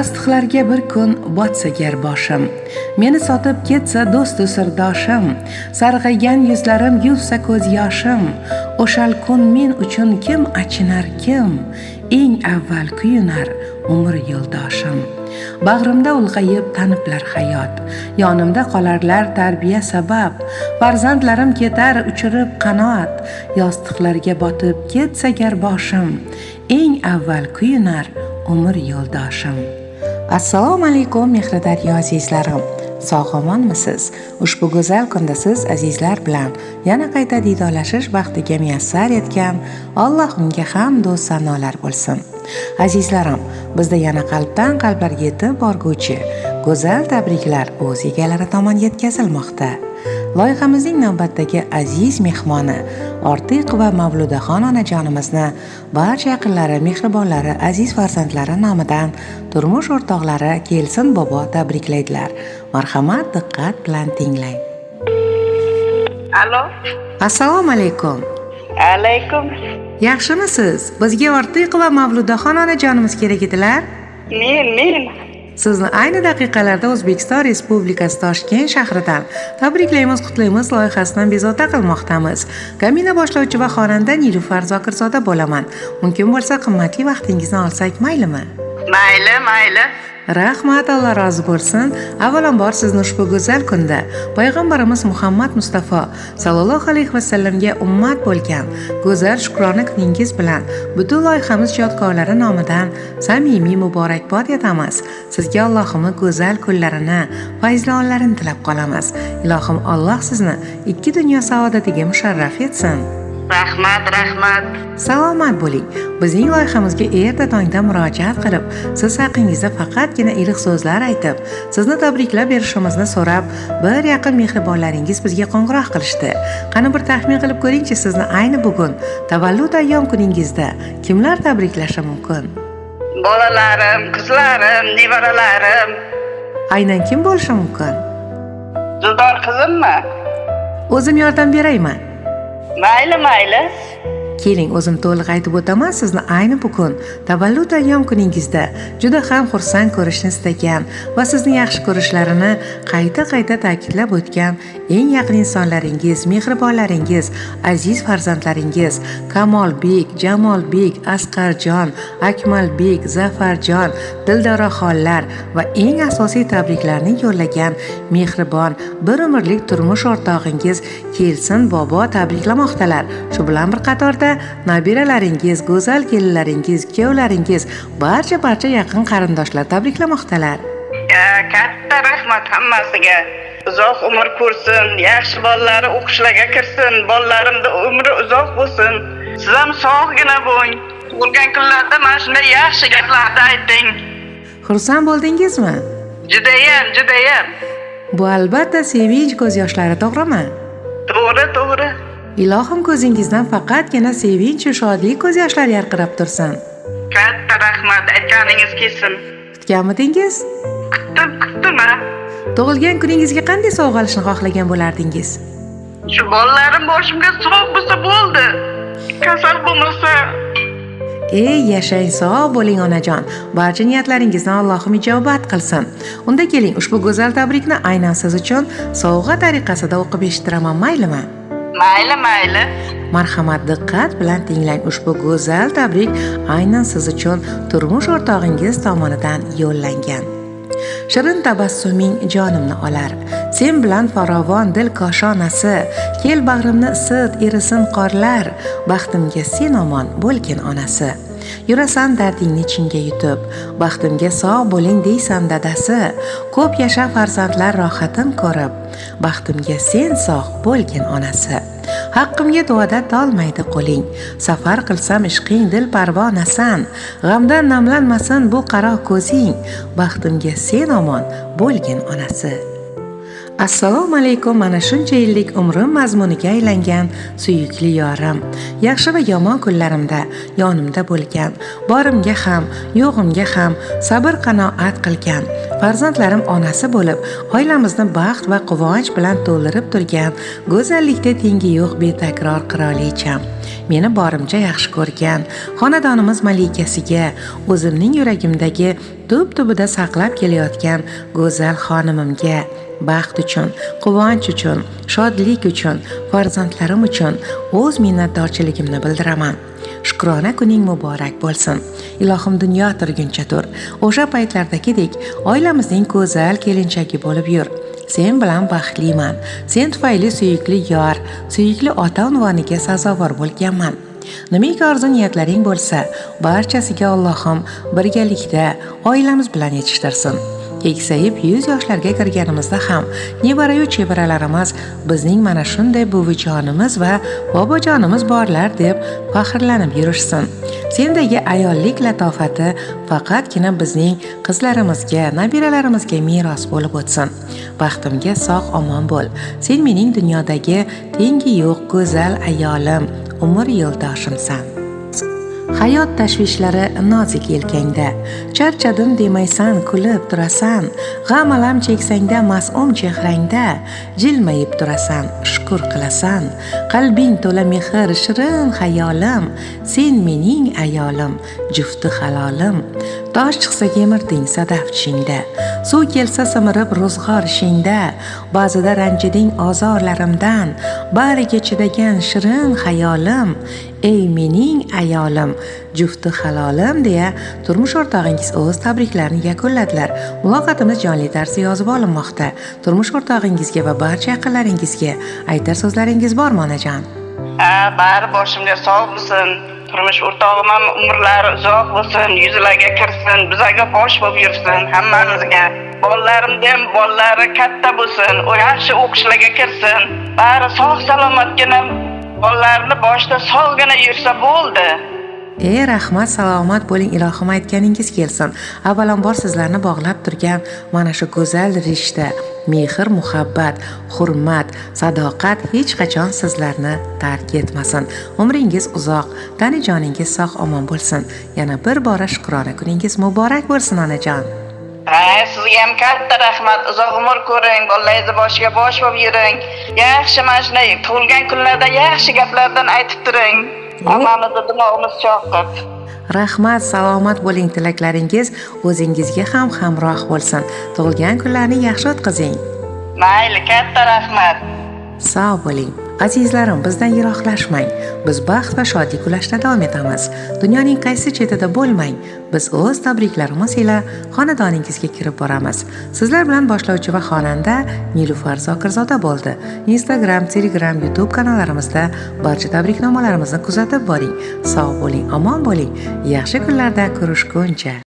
Yostiqlarga bir kun botsa gar boshim, meni sotib ketsa do'stu sirdoshim, sarg'aygan yuzlarim yuvsa ko'z yoshim, o'shal kun men uchun kim achinar kim, eng avval kuyunar umr yo'ldoshim. Bag'rimda ulg'ayib taniblar hayot, yonimda qolarlar tarbiya sabab, farzandlarim ketar uchirib qanot, yostiqlarga botib ketsa gar boshim, eng avval kuyunar umr yo'ldoshim. Assalomu alaykum mehridaryo azizlarim. Sog'-omonmisiz? Ushbu go'zal kunda siz azizlar bilan yana qayta diydorlashish baxtiga muyassar etgan Allohimga hamd va sanolar bo'lsin. Azizlarim, bizda yana qalbdan qalblarga yetib borguvchi go'zal tabriklar o'z egalari tomon yetkazilmoqda. Loyihamizning navbatdagi aziz mehmoni Ortiq va Mavludaxon onajonimizni barcha yaqinlari, mehribonlari, aziz farzandlari nomidan turmush o'rtoqlari Kelsin bobo tabriklaydilar. Marhamat, diqqat bilan tinglang. Alo. Assalomu alaykum. Alaykum. Yaxshimisiz? Bizga Ortiq va Mavludaxon onajonimiz kerak edilar. Men. Sizni ayni daqiqalarda O'zbekiston Respublikasi Toshkent shahridan tabriklaymiz, qutlaymiz loyihasidan bezovta qilmoqdamiz. Kamina boshlovchi va xonanda Nilufar Zokirzoda bo'laman. Mumkin bo'lsa qimmatli vaqtingizni olsak maylimi? Mayli. Rahmat, Alloh rozi bo'lsin. Avvalambor sizni ushbu go'zal kunda payg'ambarimiz Muhammad Mustafa sallallohu alayhi vasallamga ummat bo'lgan go'zal shukrona kuningiz bilan butun loyihamiz ijodkorlari nomidan samimiy muborakbod etamiz. Sizga Allohimiz go'zal kunlarini, fayzli onlarini tilab qolamiz. Ilohim Alloh sizni ikki dunyo saodatiga musharraf etsin. Rahmat. Salomat bo'ling. Bizning loyihamizga erta tongda murojaat qilib, siz haqingizda faqatgina iliq so'zlar aytib, sizni tabriklab berishimizni so'rab, bir yaqin mehribonlaringiz bizga qo'ng'iroq qilishdi. Qani bir taxmin qilib ko'ring-chi, sizni ayni bugun tavallud ayyom kuningizda kimlar tabriklashi mumkin? Bolalarim, qizlarim, nevaralarim. Aynan kim bo'lishi mumkin? Dildor qizimmi? O'zim yordam beraymi? Mayli. Keling, o'zim to'liq aytib o'taman. Sizni ayni bugun tavallud ayyom kuningizda juda ham xursand ko'rishni istagan va sizni yaxshi ko'rishlarini qayta ta'kidlab o'tgan eng yaqin insonlaringiz, mehribonlaringiz, aziz farzandlaringiz Kamolbek, Jamolbek, Asqarjon, Akmalbek, Zafarjon, Dildoraxonlar va eng asosiy tabriklarni yo'llagan mehribon bir umrlik turmush o'rtog'ingiz Kelsin bobo tabriklamoqdalar. Shu bilan bir qatorda nabiralaringiz, go'zal kelinlaringiz, kuyovlaringiz, barcha yaqin qarindoshlar tabriklamoqdalar. Katta rahmat hammasiga. Uzoq umr ko'rsin, yaxshi bolalari o'qishlarga kirsin, bolalarimda umri uzoq bo'lsin. Siz ham sog'gina bo'ling. Tug'ilgan kunlarda mana shunday yaxshi gaplarni ayting. Xursand bo'ldingizmi? Judayam. Bu albatta sevinch ko'z yoshlari, to'g'rimi? To'g'ri. Ilohim ko'zingizdan faqatgina sevinch va shodlik ko'z yoshlari yarqirab tursin. Katta rahmat, aytganingiz kelsin. Kutganmidingiz? Kutdim. Tug'ilgan kuningizga qanday sovg'a olishni xohlagan bo'lardingiz? Shu bolalarim boshimga sog' bo'lsa bo'ldi. Kasal bo'lmasa. Yashang, sog' bo'ling onajon. Barcha niyatlaringizdan Allohim ijobat qilsin. Unda keling, ushbu go'zal tabrikni aynan siz uchun sovg'a tariqasida o'qib eshittiraman, maylimi? Mayli. Marhamat, diqqat bilan tinglang. Ushbu go'zal tabrik aynan siz uchun turmush o'rtog'ingiz tomonidan yo'llangan. Shirin tabassuming jonimni olar, sen bilan farovon dil koshonasi, kel bag'rimni isit, erisin qorlar, baxtimga sen omon bo'lgin onasi. Yurasan dardingni chinga yutib, baxtimga sog' bo'ling deysan dadasi, ko'p yasha farzandlar rohatin ko'rib, baxtimga sen sog' bo'lgin onasi. Haqqimga duoda tolmaydi qo'ling, safar qilsam ishqing dil parvonasan, g'amdan namlanmasin bu qaro ko'zing, baxtimga sen omon bo'lgin onasi. Assalomu alaykum, mana shuncha yillik umrim mazmuniga aylangan suyukli yorim. Yaxshi va yomon kunlarimda yonimda bo'lgan, borimga ham, yo'g'imga ham sabr qanoat qilgan. Farzandlarim onasi bo'lib, oilamizni baxt va quvonch bilan to'ldirib turgan, go'zallikda tengi yo'q betakror qirolicham. meni borimcha yaxshi ko'rgan, xonadonimiz malikasiga, o'zimning yuragimdagi tub-tubida saqlab kelayotgan go'zal xonimimga baxt uchun, quvonch uchun, shodlik uchun, farzandlarim uchun o'z minnatdorchiligimni bildiraman. Shukrona kuning muborak bo'lsin. Ilohim dunyo turguncha tur. O'sha paytlardagidek oilamizning go'zal kelinchagi bo'lib yur. Sen bilan baxtliman. Sen tufayli suyukli yor, suyukli ota unvoniga sazovor bo'lganman. Nimaki orzu-niyatlaring bo'lsa, barchasiga Allohim birgalikda oilamiz bilan yetishtirsin. Keksayib 100 yoshlarga kirganimizda ham nevara-yu chevaralarimiz bizning mana shunday buvijonimiz va bobojonimiz borlar deb faxrlanib yurishsin. Sendagi ayollik latofati faqatgina bizning qizlarimizga, nabiralarimizga meros bo'lib o'tsin. Baxtimga sog'-omon bo'l. Sen mening dunyodagi tengi yo'q go'zal ayolim, umr yo'ldoshimsan. Hayot tashvishlari nozik yelkangda, charchadim demaysan, kulib turasan, g'am alam cheksangda mas'um chehrangda, jilmayib turasan, shukr qilasan, qalbing to'la mehr, shirin xayolim, sen mening ayolim, jufti halolim. Tosh chiqsa kemirding sadaf tishingda, suv kelsa simirib ro'zg'or ishingda, ba'zida ranjiding ozorlarimdan, bariga chidagan shirin xayolim, ey mening ayolim, jufti halolim deya turmush o'rtog'ingiz o'z tabriklarini yakunladilar. Muloqotimiz jonli tarzda yozib olinmoqda. Turmush o'rtog'ingizga va barcha yaqinlaringizga aytar so'zlaringiz bormi onajon? Bari boshimga sog' bo'lsin. Turmush o'rtog'im ham umrlari uzoq bo'lsin, yuzlarga kirsin, bizga bosh bo'lib yursin hammamizga. Bolalarimda ham bolalari katta bo'lsin, u yaxshi o'qishlarga kirsin. Bari sog' salomatgina bolalarini boshida sog'gina yursa bo'ldi. Rahmat, salomat bo'ling, ilohim aytganingiz kelsin. Avvalambor sizlarni bog'lab turgan mana shu go'zal rishta, mehr, muhabbat, hurmat, sadoqat hech qachon sizlarni tark etmasin. Umringiz uzoq, tani joningiz sog' omon bo'lsin. Yana bir bora shukrona kuningiz muborak bo'lsin onajon. Sizga ham katta rahmat. Uzoq umr ko'ring, bolalaringizni boshiga bosh bo'lib yuring. Yaxshi mana shunday tug'ilgan kunlarda yaxshi gaplardan aytib turing. Hammamizni dimog'imiz cho'qqib. Rahmat, salomat bo'ling, tilaklaringiz o'zingizga ham hamroh bo'lsin. Tug'ilgan kunlarni yaxshi o'tkazing. Mayli, katta rahmat. Sog' bo'ling. Azizlarim, bizdan yiroqlashmang. Biz baxt va shodlik ulashda davom etamiz. Dunyoning qaysi chetida bo'lmang. Biz o'z tabriklarimiz ila xonadoningizga kirib boramiz. Sizlar bilan boshlovchi va xonanda Nilufar Zokirzoda bo'ldi. Instagram, Telegram, YouTube kanallarimizda barcha tabriknomalarimizni kuzatib boring. Sog' bo'ling, omon bo'ling. Yaxshi kunlarda ko'rishguncha.